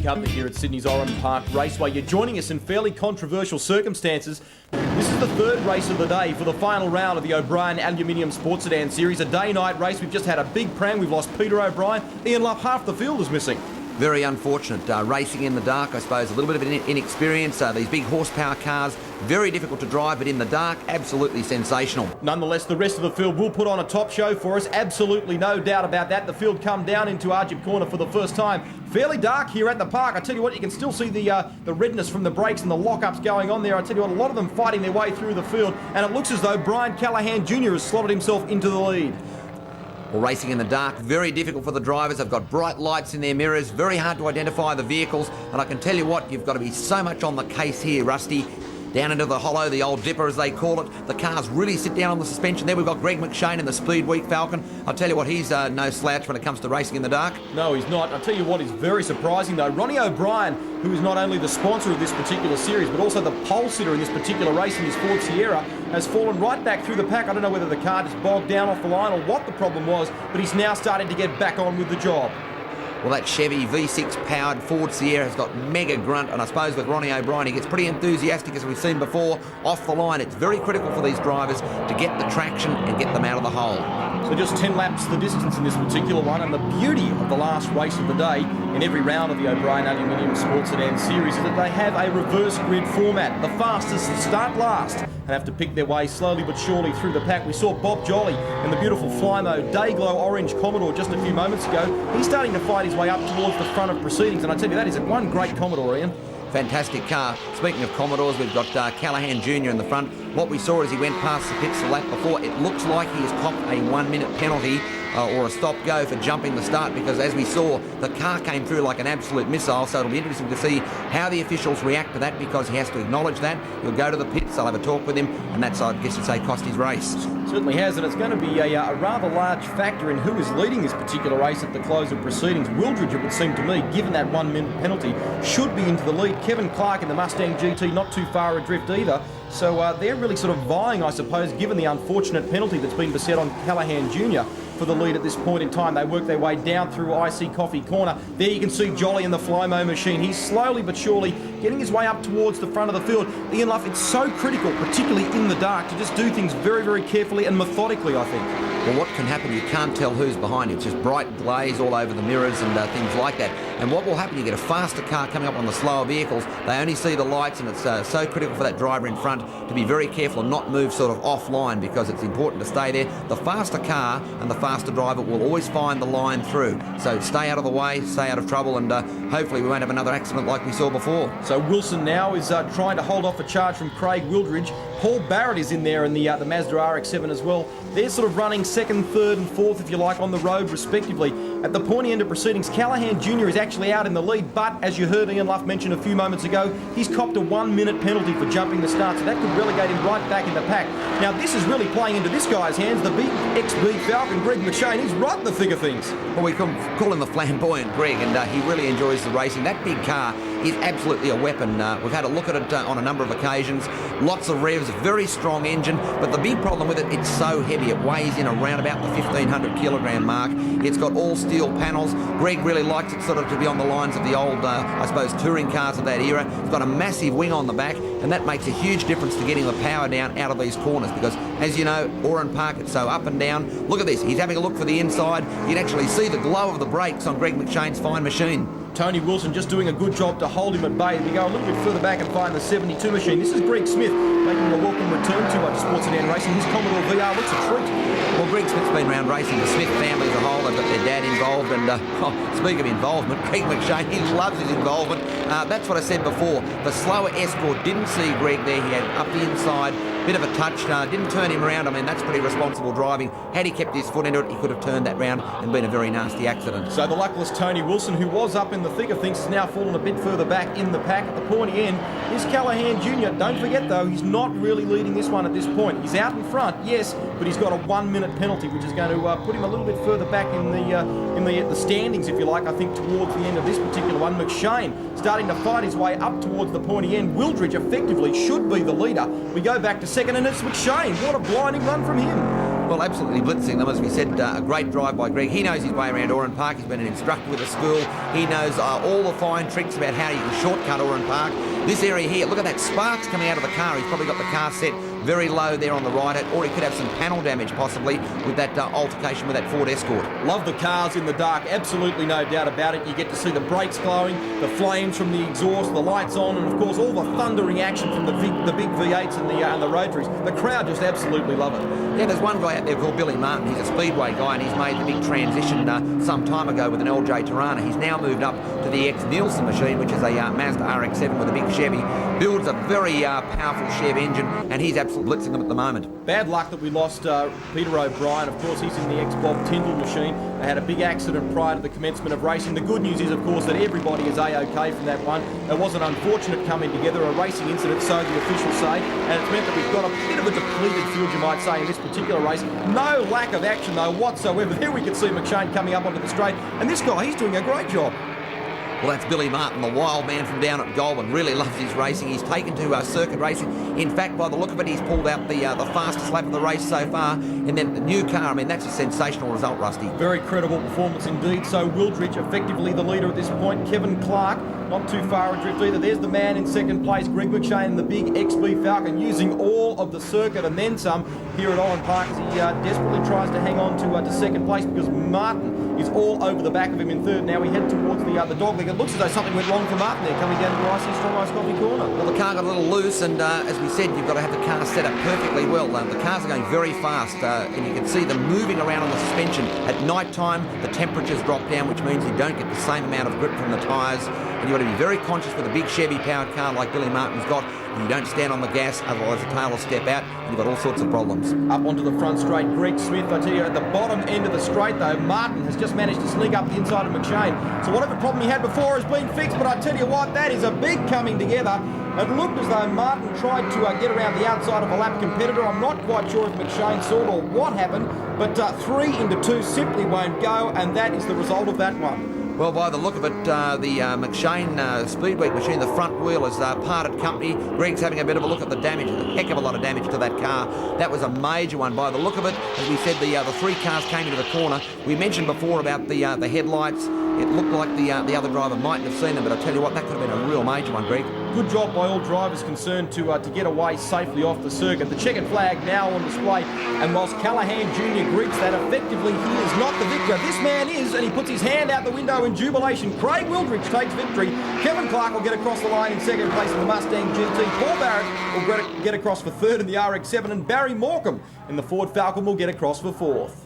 Cup here at Sydney's Oran Park Raceway. You're joining us in fairly controversial circumstances. This is the third race of the day for the final round of the O'Brien Aluminium Sports Sedan Series. A day-night race. We've just had a big pram. We've lost Peter O'Brien. Ian Luff, half the field is missing. Very unfortunate. Racing in the dark, I suppose, a little bit of inexperience. These big horsepower cars, very difficult to drive, but in the dark, absolutely sensational. Nonetheless, the rest of the field will put on a top show for us. Absolutely no doubt about that. The field come down into Argip Corner for the first time. Fairly dark here at the park. I tell you what, you can still see the redness from the brakes and the lockups going on there. I tell you what, a lot of them fighting their way through the field, and it looks as though Brian Callaghan Jr. has slotted himself into the lead. Well, racing in the dark, very difficult for the drivers. They've got bright lights in their mirrors, very hard to identify the vehicles. And I can tell you what, you've got to be so much on the case here, Rusty. Down into the hollow, the old dipper as they call it. The cars really sit down on the suspension. There we've got Greg McShane in the Speed Week Falcon. I'll tell you what, he's no slouch when it comes to racing in the dark. No, he's not. I'll tell you what is very surprising though. Ronnie O'Brien, who is not only the sponsor of this particular series, but also the pole sitter in this particular race in his Ford Sierra, has fallen right back through the pack. I don't know whether the car just bogged down off the line or what the problem was, but he's now starting to get back on with the job. Well, that Chevy V6 powered Ford Sierra has got mega grunt, and I suppose with Ronnie O'Brien, he gets pretty enthusiastic, as we've seen before, off the line. It's very critical for these drivers to get the traction and get them out of the hole. So just 10 laps the distance in this particular one, and the beauty of the last race of the day in every round of the O'Brien Aluminium Sports Sedan Series is that they have a reverse grid format. The fastest start last and have to pick their way slowly but surely through the pack. We saw Bob Jolly in the beautiful Flymo Dayglow Orange Commodore just a few moments ago. He's starting to fight his way up towards the front of proceedings, and I tell you, that is one great Commodore, Ian. Fantastic car. Speaking of Commodores, we've got Callaghan Jr. in the front. What we saw as he went past the pits the lap before, it looks like he has copped a 1 minute penalty or a stop-go for jumping the start, because as we saw, the car came through like an absolute missile. So it'll be interesting to see how the officials react to that, because he has to acknowledge that. He'll go to the pits, they'll have a talk with him, and that's, I guess you'd say, cost his race. Certainly has, and it's going to be a rather large factor in who is leading this particular race at the close of proceedings. Wildridge, it would seem to me, given that 1 minute penalty, should be into the lead. Kevin Clark in the Mustang GT not too far adrift either. So they're really sort of vying, I suppose, given the unfortunate penalty that's been beset on Callaghan Jr. for the lead at this point in time. They work their way down through IC Coffee Corner. There you can see Jolly in the Flymo machine. He's slowly but surely getting his way up towards the front of the field. Ian Luff, it's so critical, particularly in the dark, to just do things very, very carefully and methodically, I think. Well, what can happen, you can't tell who's behind you. It's just bright glaze all over the mirrors and things like that. And what will happen, you get a faster car coming up on the slower vehicles. They only see the lights, and it's so critical for that driver in front to be very careful and not move sort of offline, because it's important to stay there. The faster car and the faster driver will always find the line through. So stay out of the way, stay out of trouble, and hopefully we won't have another accident like we saw before. So Wilson now is trying to hold off a charge from Craig Wildridge. Paul Barrett is in there in the Mazda RX-7 as well. They're sort of running second, third and fourth, if you like, on the road respectively. At the pointy end of proceedings, Callaghan Jr. is actually out in the lead, but as you heard Ian Luff mention a few moments ago, he's copped a 1 minute penalty for jumping the start, so that could relegate him right back in the pack. Now this is really playing into this guy's hands, the big XB Falcon, Greg McShane. He's right in the thick of things. Well, we can call him the flamboyant Greg, and he really enjoys the racing. That big car is absolutely a weapon. We've had a look at it on a number of occasions. Lots of revs, very strong engine, but the big problem with it, it's so heavy. It weighs in around about the 1,500 kilogram mark. It's got all steel panels. Greg really likes it sort of to be on the lines of the old, I suppose, touring cars of that era. It's got a massive wing on the back, and that makes a huge difference to getting the power down out of these corners, because as you know, Oran Park, it's so up and down. Look at this, he's having a look for the inside. You can actually see the glow of the brakes on Greg McShane's fine machine. Tony Wilson just doing a good job to hold him at bay. We go a little bit further back and find the 72 machine. This is Greg Smith making a welcome return to Sports Sedan Racing. His Commodore VR looks a treat. Well, Greg Smith's been around racing. The Smith family as a whole, they've got their dad involved, and speaking of involvement, Greg McShane, he loves his involvement. That's what I said before. The slower Escort didn't see Greg there. He had up the inside, bit of a touch, didn't turn him around. I mean, that's pretty responsible driving. Had he kept his foot into it, he could have turned that round and been a very nasty accident. So the luckless Tony Wilson, who was up in the thick of things, has now fallen a bit further back in the pack at the pointy end. Is Callaghan Jr. Don't forget though, he's not really leading this one at this point. He's out in front, yes, but he's got a 1 minute penalty, which is going to put him a little bit further back in the standings, if you like. I think towards the end of this particular one. McShane starting to fight his way up towards the pointy end. Wildridge effectively should be the leader. We go back to second, and it's McShane. What a blinding run from him. Well, absolutely blitzing them. As we said, a great drive by Greg. He knows his way around Oran Park. He's been an instructor with the school. He knows all the fine tricks about how you can shortcut Oran Park. This area here, look at that sparks coming out of the car. He's probably got the car set very low there on the right, or he could have some panel damage possibly with that altercation with that Ford Escort. Love the cars in the dark, absolutely no doubt about it. You get to see the brakes glowing, the flames from the exhaust, the lights on, and of course all the thundering action from the big V8s and the rotaries. The crowd just absolutely love it. Yeah, there's one guy out there called Billy Martin. He's a speedway guy, and he's made the big transition some time ago with an LJ Tirana. He's now moved up to the ex-Nielsen machine, which is a Mazda RX-7 with a big Chevy. Builds a very powerful Chev engine, and he's absolutely blitzing them at the moment. Bad luck that we lost Peter O'Brien. Of course, he's in the ex-Bob Tyndall machine. They had a big accident prior to the commencement of racing. The good news is, of course, that everybody is A-OK from that one. It was an unfortunate coming together, a racing incident, so the officials say, and it's meant that we've got a bit of a depleted field, you might say, in this particular race. No lack of action, though, whatsoever. There we can see McShane coming up onto the straight, and this guy, he's doing a great job. Well, that's Billy Martin, the wild man from down at Goulburn. Really loves his racing. He's taken to circuit racing. In fact, by the look of it, he's pulled out the fastest lap of the race so far. And then the new car, I mean, that's a sensational result, Rusty. Very credible performance indeed. So Wildridge effectively the leader at this point. Kevin Clark, not too far adrift either. There's the man in second place, Greg McShane, in the big XB Falcon, using all of the circuit and then some here at Oran Park as he desperately tries to hang on to second place because Martin is all over the back of him in third. Now we head towards the dogleg. It looks as though something went wrong for Martin there, coming down to the IC Strong Ice Coffee corner. Well, the car got a little loose, and as we said, you've got to have the car set up perfectly well. The cars are going very fast, and you can see them moving around on the suspension. At night time, the temperatures drop down, which means you don't get the same amount of grip from the tyres. And you've got to be very conscious with a big Chevy powered car like Billy Martin's got. You don't stand on the gas, otherwise the tail will step out, and you've got all sorts of problems. Up onto the front straight, Greg Smith, I tell you, at the bottom end of the straight though, Martin has just managed to sneak up the inside of McShane. So whatever problem he had before has been fixed, but I tell you what, that is a big coming together. It looked as though Martin tried to get around the outside of a lap competitor. I'm not quite sure if McShane saw or what happened, but 3 into 2 simply won't go, and that is the result of that one. Well, by the look of it, the McShane Speedway machine, the front wheel is parted company. Greg's having a bit of a look at the damage, a heck of a lot of damage to that car. That was a major one. By the look of it, as we said, the 3 cars came into the corner. We mentioned before about the headlights. It looked like the other driver mightn't have seen them, but I tell you what, that could have been a real major one, Greg. Good job by all drivers concerned to get away safely off the circuit. The checkered flag now on display, and whilst Callahan Jr. greets that, effectively he is not the victor. This man is, and he puts his hand out the window in jubilation. Craig Wildridge takes victory. Kevin Clark will get across the line in second place in the Mustang GT. Paul Barrett will get across for third in the RX-7, and Barry Morcom in the Ford Falcon will get across for fourth.